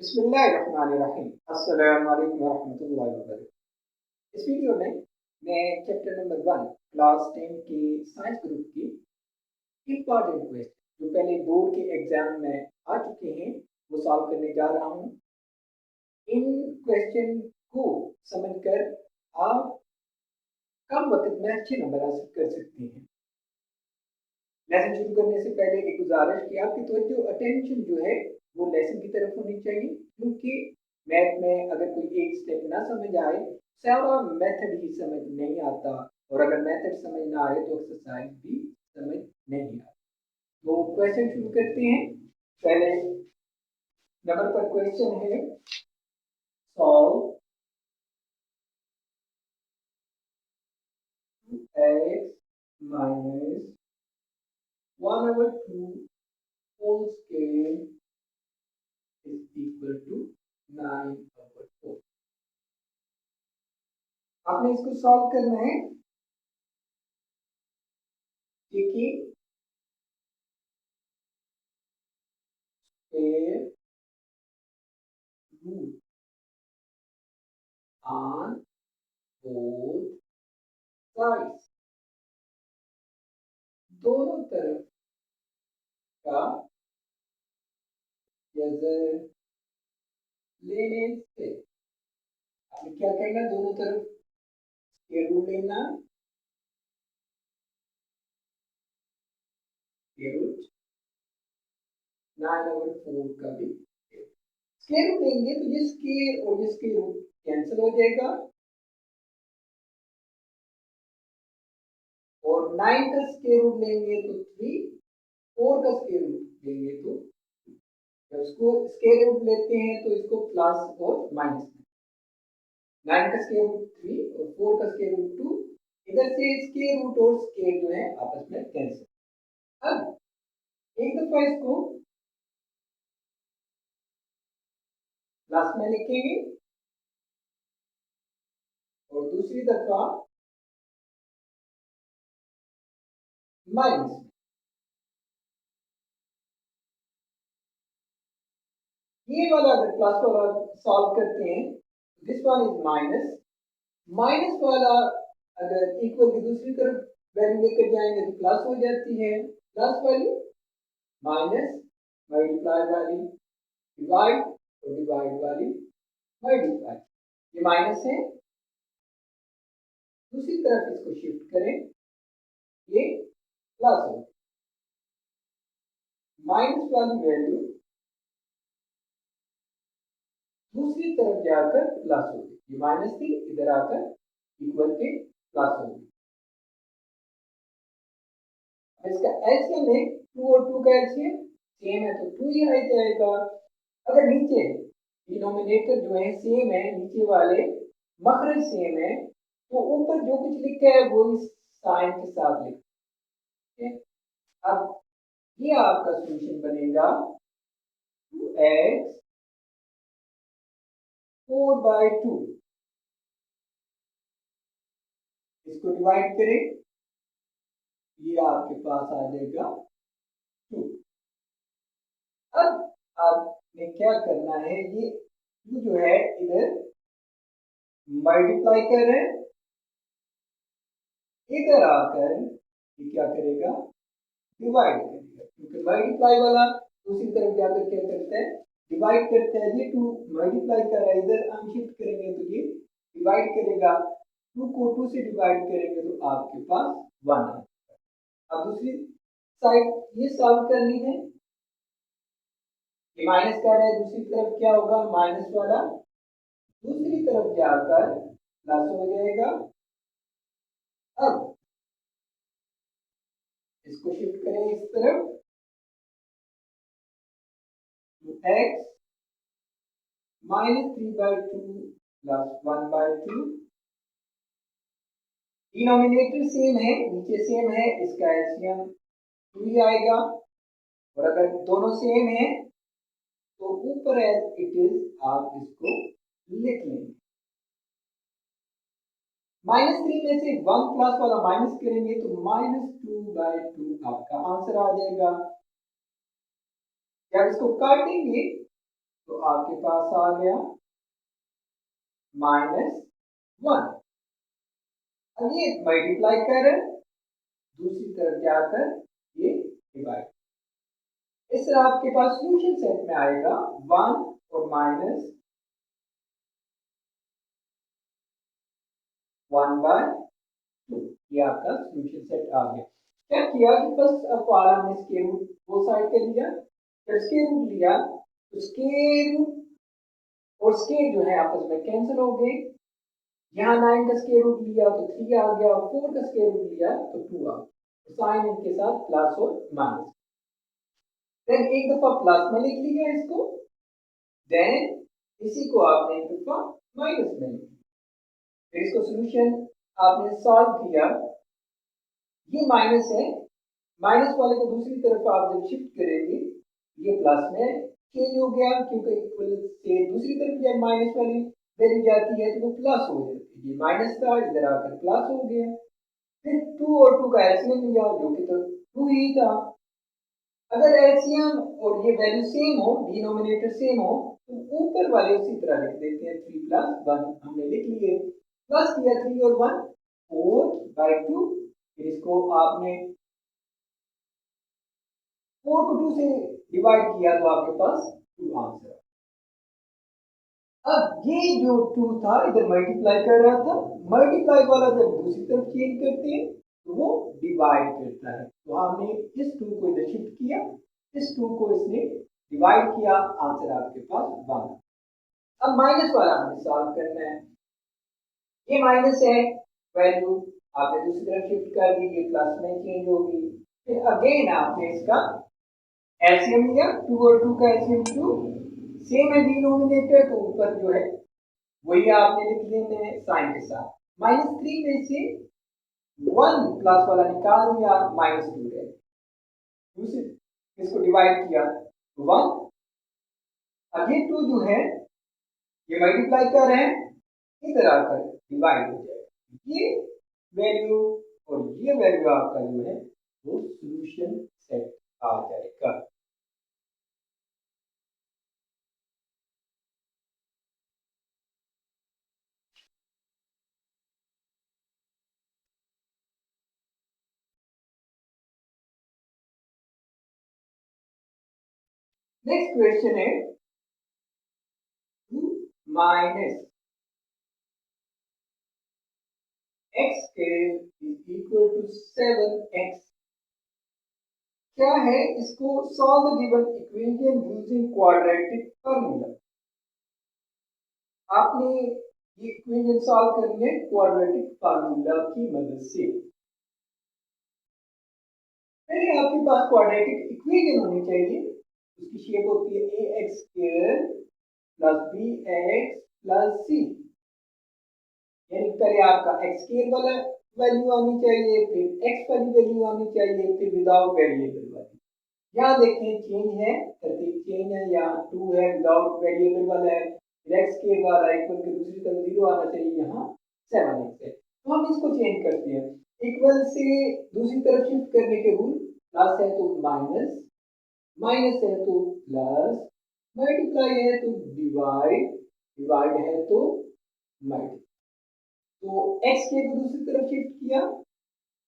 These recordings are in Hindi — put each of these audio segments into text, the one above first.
बिस्मिल्लाहिर्रहमानिर्रहीम। अस्सलाम वालेकुम वरहमतुल्लाहि वबरकातुहू। इस वीडियो में मैं चैप्टर नंबर 1 क्लास 10 के साइंस ग्रुप की इम्पॉर्टेंट क्वेश्चन जो पहले बोर्ड के एग्जाम में आ चुके हैं वो सॉल्व करने जा रहा हूँ। इन क्वेश्चन को समझकर आप कम वक्त में अच्छे नंबर हासिल कर सकते हैं। लेसन शुरू करने से पहले एक गुजारिश कि आपकी तवज्जो अटेंशन जो है वो लेसन की तरफ होनी चाहिए, क्योंकि मैथ में अगर कोई एक स्टेप ना समझ आए, सारा मेथड ही समझ नहीं आता, और अगर मेथड समझ ना आए तो एक्सरसाइज भी समझ नहीं आती। तो क्वेश्चन शुरू करते हैं। पहले नंबर पर क्वेश्चन है, solve x minus 1/2 whole square is equal to 9/4। आपने इसको सॉल्व करना है। देखिए, square root on both sides, दोनों तरफ का जज़र लेने से आपने क्या करना, दोनों तरफ स्क्वायर रूट लेना, स्क्वायर रूट 9/4 का भी स्क्वायर रूट लेंगे तो ये स्क्वायर और ये स्क्वायर रूट कैंसिल हो जाएगा, और 9 का स्क्वायर रूट लेंगे तो 3, 4 का स्क्वायर रूट लेंगे तो, जब इसको स्क्वायर रूट लेते हैं तो इसको प्लस और माइनस, 9 का स्क्वायर रूट 3 और 4 का स्क्वायर रूट 2, इधर से स्क्वायर रूट और स्क्वायर जो है आपस में कैंसिल। अब एक दफा इसको प्लस में लिखेंगे और दूसरी दफा माइनस में। ये वाला अगर प्लस वाला सॉल्व करते हैं, this one is minus, minus वाला अगर इक्वल की दूसरी तरफ वैल्यू लेकर जाएंगे तो प्लस हो जाती है, प्लस वाली माइनस, मल्टीप्लाई वाली डिवाइड, और डिवाइड वाली मल्टीप्लाई। ये माइनस है, दूसरी तरफ इसको शिफ्ट करें, ये प्लस हो, माइनस वाली वैल्यू दूसरी तरफ जाकर प्लस हो गई, ये माइनस थी इधर आकर इक्वल के प्लस हो गई। इसका एलसीएम है, 2 और 2 का एलसीएम सेम है तो 2 ही आ जाएगा। अगर नीचे डिनोमिनेटर जो है सेम है, नीचे वाले मखरज सेम है, तो ऊपर जो कुछ लिखा है वो इस साइन के साथ लिखा है। अब ये आपका सॉल्यूशन बनेगा 2x 4/2, इसको डिवाइड करें, ये आपके पास आ जाएगा 2। अब आपने क्या करना है, ये 2 जो है इधर मल्टीप्लाई कर रहे हैं, इधर आकर ये क्या करेगा, डिवाइड करेगा, क्योंकि मल्टीप्लाई वाला दूसरी तरफ जाकर क्या करता है, डिवाइड करता है। ये 2 मल्टीप्लाई कर रहा है, इधर हम शिफ्ट करेंगे तो ये डिवाइड करेगा, 2 को 2 से डिवाइड करेंगे तो आपके पास 1 है। अब दूसरी साइड ये सॉल्व करनी है, ये माइनस कर रहा है, दूसरी तरफ क्या होगा, माइनस वाला दूसरी तरफ जाकर प्लस हो जाएगा। अब इसको शिफ्ट करें इस तरफ, x minus 3/2 plus 1/2, denominator same है, नीचे सेम है, इसका एलसीएम 2 ही आएगा, और अगर दोनों सेम है तो ऊपर एज इट इज आप इसको लिख लेंगे। -3 में से 1 प्लस वाला माइनस करेंगे तो -2/2 आपका आंसर आ जाएगा। जब इसको काटेंगे तो आपके पास आ गया -1। अब ये मल्टीप्लाई कर दूसरी तरफ जाकर ये डिवाइड। इस तरह आपके पास सोल्यूशन सेट में आएगा 1 और -1/2। ये आपका सोल्यूशन सेट आ गया। क्या किया कि फर्स्ट ऑफ ऑल हमने स्क्वायर रूट वो साइड पे लिया, जब स्क्वायर रूट लिया तो स्क्वायर रूट और स्क्वायर जो है आपस में कैंसिल हो गए। यहाँ 9 का स्क्वायर रूट लिया तो 3 आ गया, 4 का स्क्वायर रूट लिया तो 2 आ गया। साइन इनके साथ प्लस और माइनस। देन एक दफा प्लस में लिख लिया इसको, देन इसी को आपने एक दफा माइनस में लिख लिया। फिर इसको सोल्यूशन आपने सॉल्व किया, ये माइनस है, माइनस वाले को दूसरी तरफ आप जब शिफ्ट करेंगे ये प्लस में चेंज हो गया, क्योंकि इक्वल से दूसरी तरफ जब माइनस वाली वैल्यू जाती है तो वो प्लस हो जाती है। ये माइनस था, इधर आकर प्लस हो गया। फिर 2 और 2 का एलसीएम लिया जो कि तो 2 ही था। अगर एलसीएम और ये वैल्यू सेम हो, डिनोमिनेटर सेम हो, तो ऊपर वाले उसी तरह लिख देते हैं। 3 + 1 हमने लिख लिए, प्लस किया 3 और 1 4/2। फिर इसको आपने 4 को 2 से डिवाइड किया तो आपके पास 2 आंसर। अब ये जो 2 था इधर मल्टीप्लाई कर रहा था, मल्टीप्लाई वाला जब दूसरी तरफ चेंज करते हैं तो वो डिवाइड करता है। तो हमने इस 2 को इधर शिफ्ट किया, इस 2 को इसने डिवाइड किया, आंसर आपके पास 1। अब माइनस वाला हमें सॉल्व करना है। ये माइनस है, वैल्यू आपने दूसरी तरफ शिफ्ट कर दी, ये प्लस में चेंज होगी। फिर अगेन आपने इसका एलसीएम लिया, 2 और 2 का एलसीएम 2, सेम है डिनोमिनेटर तो ऊपर जो है वही आपने लिख लेना है साइन के साथ। -3 में से 1 प्लस वाला निकाल दिया, -2 है। दूसरे इसको डिवाइड किया तो 1, अब ये 2 जो है ये मल्टीप्लाई कर रहे हैं, इधर आकर डिवाइड हो जाएगा। ये वैल्यू और ये वैल्यू आपका जो है वो सॉल्यूशन सेट आ जाएगा। नेक्स्ट क्वेश्चन है 2 minus x square is equal to 7x। क्या है, इसको solve the given equation using quadratic formula. आपने ये इक्वेशन सॉल्व करनी है क्वाड्रेटिक फार्मूला की मदद से। पहले आपके पास क्वाड्रेटिक इक्वेशन होनी चाहिए, उसकी शेप होती है ax square plus bx plus c। यानी पहले आपका x स्क्वायर वाला वैल्यू आनी चाहिए, फिर x वाली वैल्यू आनी चाहिए, फिर विदाउट वेरिएबल वाली। यहाँ देखें चेंज है, तरतीब चेंज है, यहाँ 2 है, विदाउट वेरिएबल वाला है, फिर x स्क्वायर वाला इक्वल के दूसरी तरफ 0 आना चाहिए, यहाँ 7x है। तो हम इसको चेंज करते हैं, इक्वल से दूसरी तरफ शिफ्ट करने के रूल, प्लस है तो माइनस, माइनस है तो प्लस, मल्टीप्लाई है तो डिवाइड, डिवाइड है तो मल्टीप्लाई। तो x के को दूसरी तरफ शिफ्ट किया,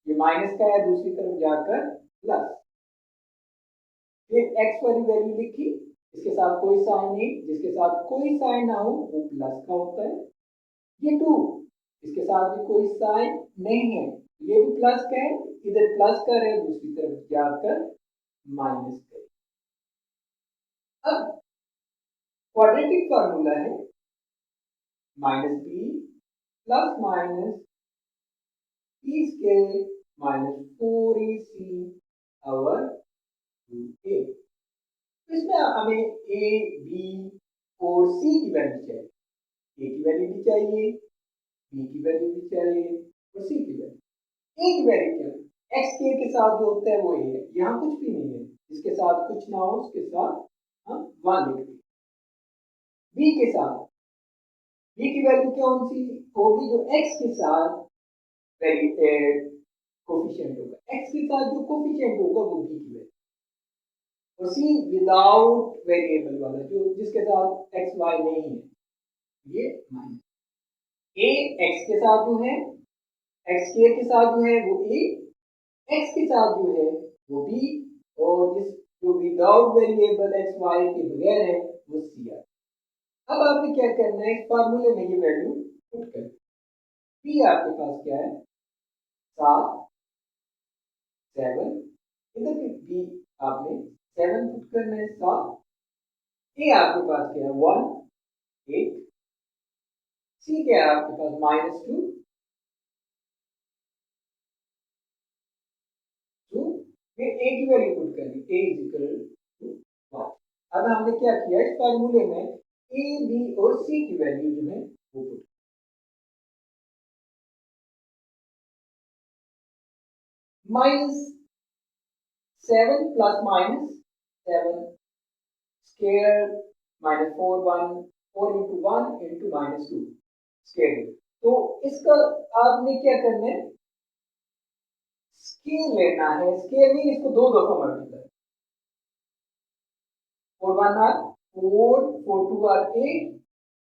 ये माइनस का है, दूसरी तरफ जाकर प्लस। फिर x वाली वैल्यू लिखी, इसके साथ कोई साइन नहीं, जिसके साथ कोई साइन ना हो वो प्लस का होता है। ये 2, इसके साथ भी कोई साइन नहीं है, ये भी प्लस का है, इधर प्लस कर है, दूसरी तरफ जाकर माइनस कर। अब क्वाड्रेटिक फार्मूला है -b plus minus e square minus 4ac over 2a। तो इसमें हमें a, b और c की वैल्यू चाहिए। a की वैल्यू भी चाहिए, b की वैल्यू भी चाहिए और c की वैल्यू। a की वैल्यू क्या है, x के साथ जो होता है वो a है, यहाँ कुछ भी नहीं है, इसके साथ कुछ ना हो उसके साथ हम 1 लिख दें। b के साथ b की वैल्यू कौन सी होगी, जो x के साथ कोफिशिएंट होगा, x के साथ जो कोफिशिएंट होगा वो b की वैल्यू। और सी विदाउट वेरिएबल वाला जो जिसके साथ एक्स वाई नहीं है, ये माइनस। ए एक्स के साथ जो है, एक्स स्क्वायर के साथ जो है वो ए, एक्स के साथ जो है वो बी, और जिस जो विदाउट वेरिएबल एक्स वाई के बगैर है वो सी है। अब आपने क्या करना है, इस फार्मूले में ये वैल्यू पुट कर, पी आपके पास क्या है 7 7, इधर भी बी आपने 7 पुट करना है 7, ए आपके पास क्या है 1 8, सी क्या है आपके पास -2 2, फिर ए की वैल्यू पुट करनी, ए इज इक्वल टू 1। अब हमने क्या किया, इस फार्मूले में ए बी और सी की वैल्यू जो है वो put, -7 plus -7 square -4 1 4 into 1 into -2 square. तो इसका आपने क्या करना है, स्क्वायर लेना है, स्क्वायर मीन इसको दो दफा multiply, 4 1 are 4 4 2 are 8,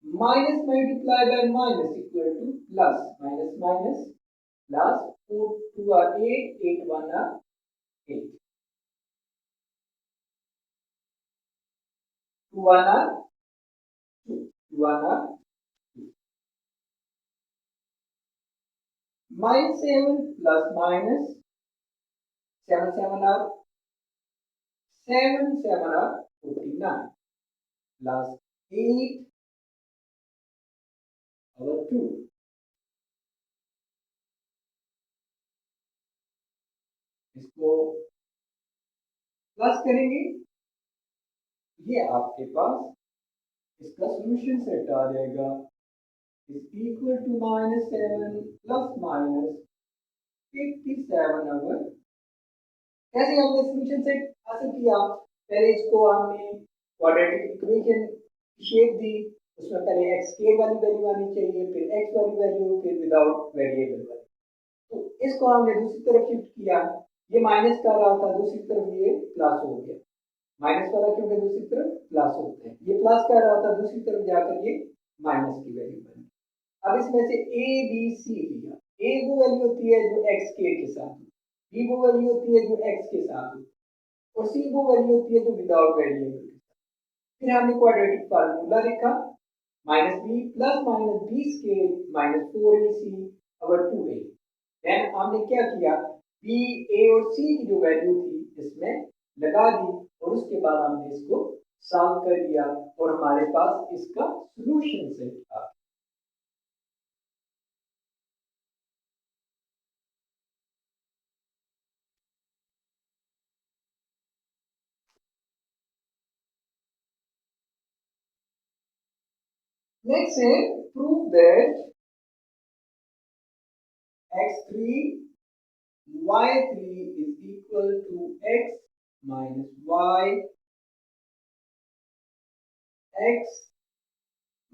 minus multiply by minus equal to plus, minus minus plus, 4 2 are 8 8 1 are 8, 2 1 are 2 2 1 are 2, -7 plus minus 7 7 are 7 7 are 49 plus 8 और 2, इसको प्लस करेंगे, ये आपके पास इसका सॉल्यूशन सेट आ जाएगा, is equal to -7 plus minus 57 over. कैसे हमने सॉल्यूशन सेट हासिल किया, पहले इसको हमने क्वाड्रेटिक इक्वेशन शेप दी, उसमें पहले एक्स के वाली वैल्यू आनी चाहिए, फिर एक्स वाली वैल्यू, फिर विदाउट वेरिएबल वाली। तो इसको हमने दूसरी तरफ शिफ्ट किया, ये माइनस कर रहा था, दूसरी तरफ ये प्लस हो गया, माइनस वाला क्योंकि दूसरी तरफ प्लस होता है, ये प्लस कर रहा था, दूसरी तरफ जाकर ये माइनस की वैल्यू बनी। अब इसमें से ए बी सी लिया, ए वो वैल्यू होती है जो एक्स के साथ, बी वो वैल्यू होती है जो एक्स के साथ, और सी वो वैल्यू होती है जो विदाउट वेरिएबल के साथ। फिर हमने क्वाड्रेटिक फार्मूला लिखा, minus b plus minus b square -4ac over 2a। Then हमने क्या किया, बी ए और सी की जो वैल्यू थी इसमें लगा दी, और उसके बाद हमने इसको सॉल्व कर दिया, और हमारे पास इसका solution set uh. Next say prove that x3 y3 is equal to x minus y, x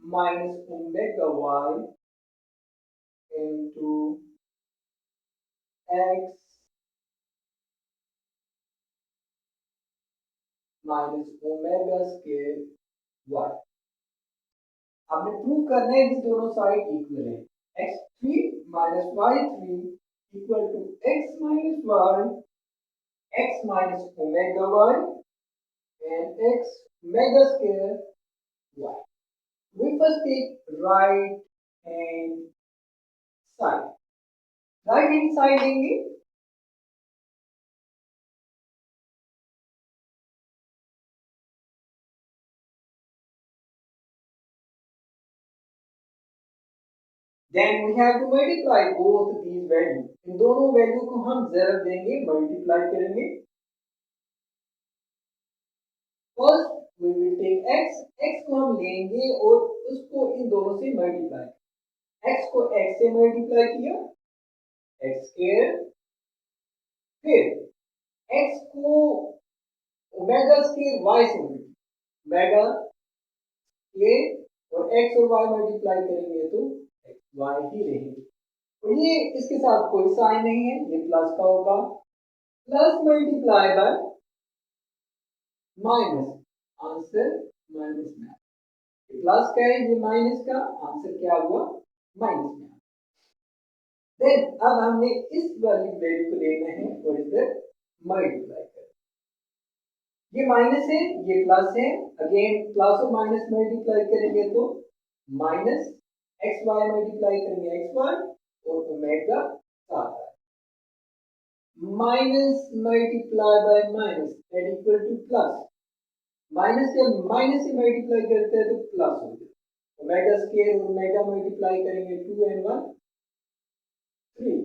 minus omega y into x minus omega square y। आपने प्रूव करना है कि दोनों साइड इक्वल है, x3 minus y3 equal to x minus y, x minus omega y and x omega square y। We first take right hand side, right hand side लेंगे, then we have to multiply both these values, इन दोनों वैल्यू को हम जरा देंगे, मल्टीप्लाई करेंगे। First we will take x, x को हम लेंगे और उसको इन दोनों से मल्टीप्लाई, x को x से मल्टीप्लाई किया x स्क्वायर, फिर x को ओमेगा स्क्वायर y से ओमेगा स्क्वायर, और x और y मल्टीप्लाई करेंगे तो x y ही रहेंगे, और ये इसके साथ कोई साइन नहीं है, ये प्लस का होगा, plus multiply by minus, answer minus में। प्लस का है, ये माइनस का, आंसर क्या हुआ, माइनस में। देन अब हमने इस वाली वैल्यू को लेना है और इधर मल्टीप्लाई करना। ये माइनस है, ये प्लस है, अगेन प्लस और माइनस मल्टीप्लाई करेंगे तो माइनस एक्स वाई मल्टीप्लाई करेंगे एक्स वाई और ओमेगा साथ है। Minus multiply by minus that equal to plus. Minus से माइनस से मल्टीप्लाई करते हैं तो प्लस हो जाए। ओमेगा स्क्वायर और ओमेगा मल्टीप्लाई करेंगे 2 and 1 3।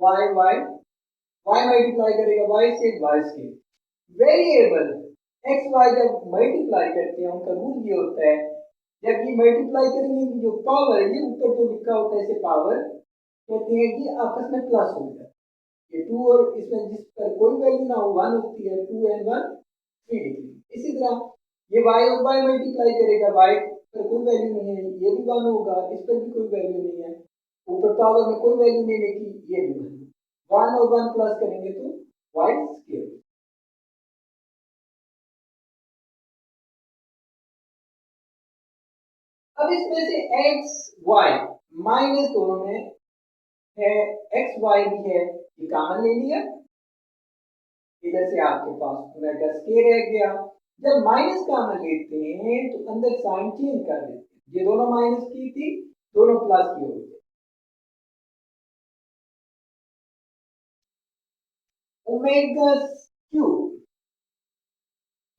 Y y y multiply करेगा वाई से y square. Variable x y जब मल्टीप्लाई करते हैं उनका रूल ये होता है, जब ये मल्टीप्लाई करेंगे जो पावर है, ये ऊपर जो लिखा होता है इसे पावर कहते हैं कि आपस में प्लस हो जाए। ये 2 और इसमें जिस पर कोई वैल्यू ना हो 1 होती है, 2 and 1 3 डिग्री। इसी तरह ये y और y मल्टीप्लाई करेगा, y पर कोई वैल्यू नहीं है, ये भी 1 होगा, इस पर भी कोई वैल्यू नहीं है, ऊपर पावर में कोई वैल्यू नहीं लिखी, ये भी 1 और 1 प्लस करेंगे तो y स्क्वायर। अब इसमें से x y माइनस दोनों में है, x y भी है, ये कॉमन ले लिया, इधर से आपके पास ओमेगा स्क्वायर रह गया। जब माइनस कॉमन लेते हैं तो अंदर साइन चेंज कर देते हैं, ये दोनों माइनस की थी, दोनों प्लस की हो गई। ओमेगा क्यूब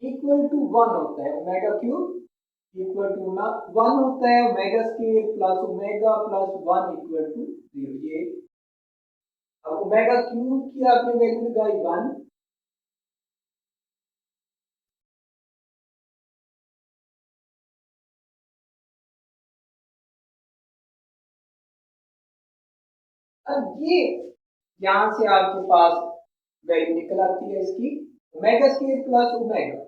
इक्वल टू 1 होता है, ओमेगा क्यूब इक्वल टू 1 होता है, omega square plus omega plus 1 equal to 0। ये अब ओमेगा क्यूब की आपने वैल्यू लगाई 1, अब ये यहां से आपके पास वैल्यू निकल आती है इसकी, omega square plus omega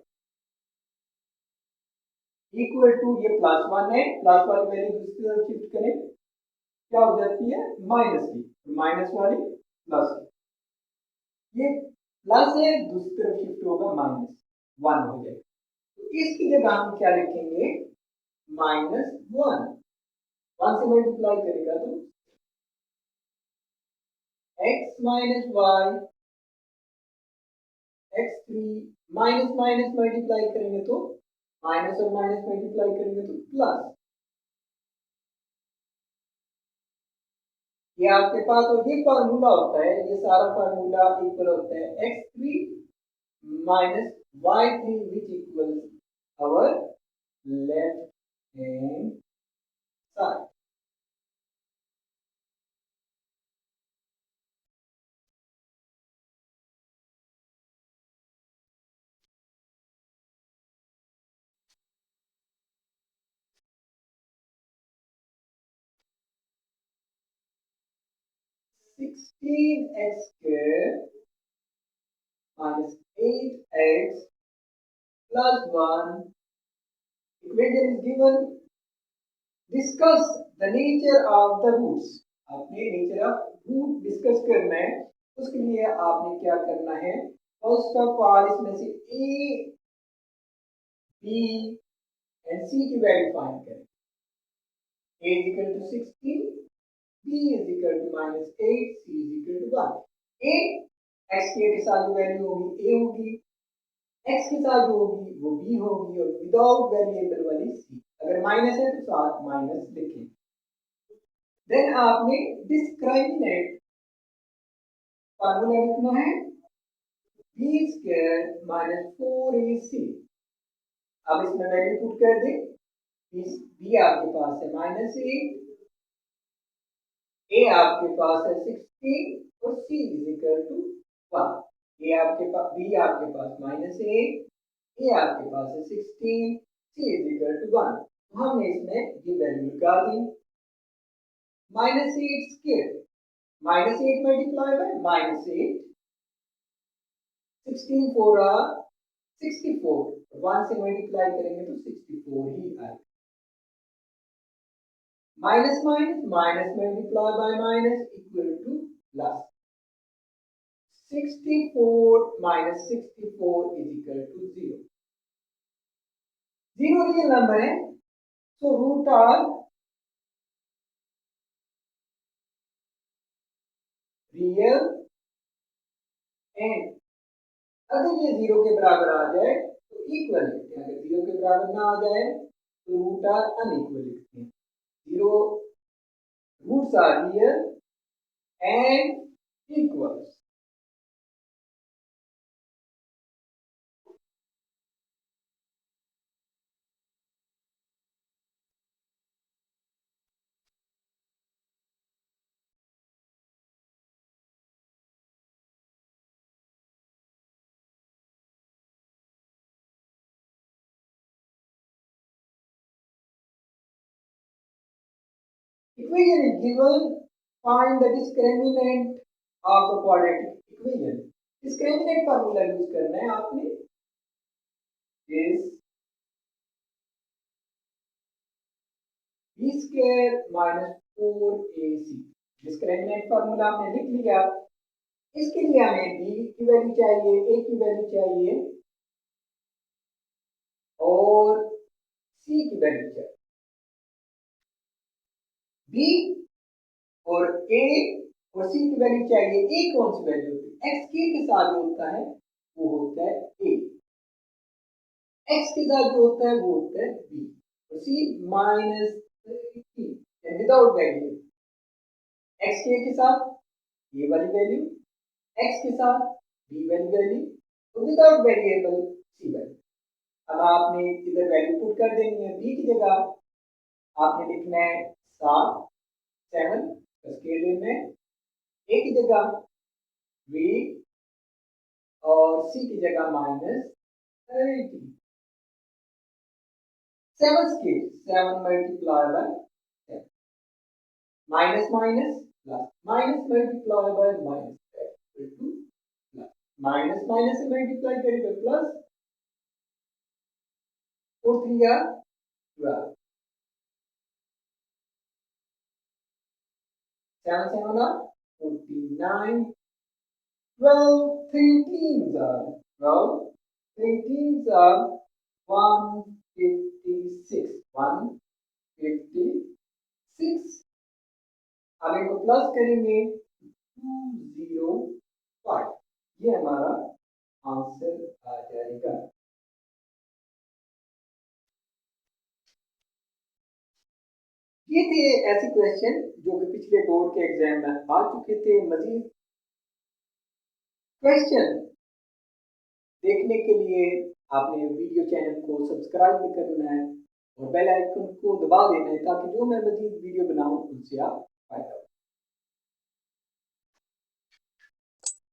equal to, ये प्लस 1 है, प्लस वाली वैल्यू दूसरी तरफ शिफ्ट करें क्या हो जाती है, माइनस की, माइनस वाली प्लस की, ये प्लस है दूसरी तरफ शिफ्ट होगा माइनस 1 हो जाएगा। तो इसकी जगह हम क्या लिखेंगे, माइनस 1, 1 से मल्टीप्लाई करेगा तो x minus y x3, minus minus multiply करेंगे तो माइनस और माइनस मल्टीप्लाई करेंगे तो प्लस। ये आपके पास और ये फार्मूला होता है, ये सारा फार्मूला इक्वल होता है x3 minus y3 which equal our left hand side। 16x square minus 8x plus 1 equation is given। Discuss the nature of the roots। आपने नेचर ऑफ रूट डिस्कस करना है, उसके लिए आपने क्या करना है, फर्स्ट ऑफ ऑल इसमें से ए बी एंड सी की वैल्यू फाइंड करें। a is equal to 16, b is equal to minus 8, c is equal to 1। a x के साथ जो वैल्यू होगी a होगी, x के साथ जो होगी वो b होगी, और विदाउट वेरिएबल वाली c। अगर माइनस है तो साथ माइनस लिखें। देन आपने डिस्क्रिमिनेट फार्मूला लिखना है, बी स्क्वायर माइनस 4ac। अब इसमें वैल्यू पुट कर दें, बी आपके पास है माइनस 8, ए आपके पास है 16 और सी इज इक्वल टू 1। ए आपके पास, बी आपके पास माइनस 8, ए आपके पास है 16, सी इज इक्वल टू 1। तो हमने इसमें ये वैल्यू लगा दी, minus 8 square, minus 8 multiply by minus 8, 16 4 are 64, 1 से मल्टीप्लाई करेंगे तो 64 ही आएगा। Minus minus minus multiply by minus equal to plus, 64 minus 64 is equal to 0। Zero real number है, so root are real, and अगर ये जीरो के बराबर आ जाए तो इक्वल लिखते हैं, अगर जीरो के बराबर ना आ जाए तो रूट आर अनइक्वल लिखते हैं। Zero roots are real and equals. Equation is given, find the discriminant of the quadratic equation. Discriminant formula use करना है आपने, is b square minus 4ac। Discriminant formula आपने लिख लिया। इसके लिए हमें b की वैल्यू चाहिए, a की वैल्यू चाहिए और c की वैल्यू चाहिए। b और a और c की वैल्यू चाहिए। a कौन सी वैल्यू होती है? x के साथ जो होता है वो होता है a, x के साथ जो होता है वो होता है b, और c minus without value. x के साथ ये वाली वैल्यू, x के साथ b वाली वैल्यू, तो विदाउट वेरिएबल c वैल्यू। अब आपने इधर वैल्यू पुट कर देनी है। b की जगह आपने लिखना है 7 स्केल में, a की जगह 3 और c की जगह -30। 7 scale, 7 multiply by 7, minus minus plus, minus multiply by minus equal to plus, minus minus से मल्टीप्लाई करेंगे प्लस, 4 3 या 12, 7 7 are 49, 12 13s are 12 13s are 156, 156। अब इनको प्लस करेंगे 205, ये हमारा आंसर आ जाएगा। ये थे ऐसे क्वेश्चन जो कि पिछले बोर्ड के एग्जाम में आ चुके थे। मजीद क्वेश्चन देखने के लिए आपने वीडियो चैनल को सब्सक्राइब भी करना है और बेल आइकन को दबा देना है, ताकि जो मैं मजीद वीडियो बनाऊं उनसे आप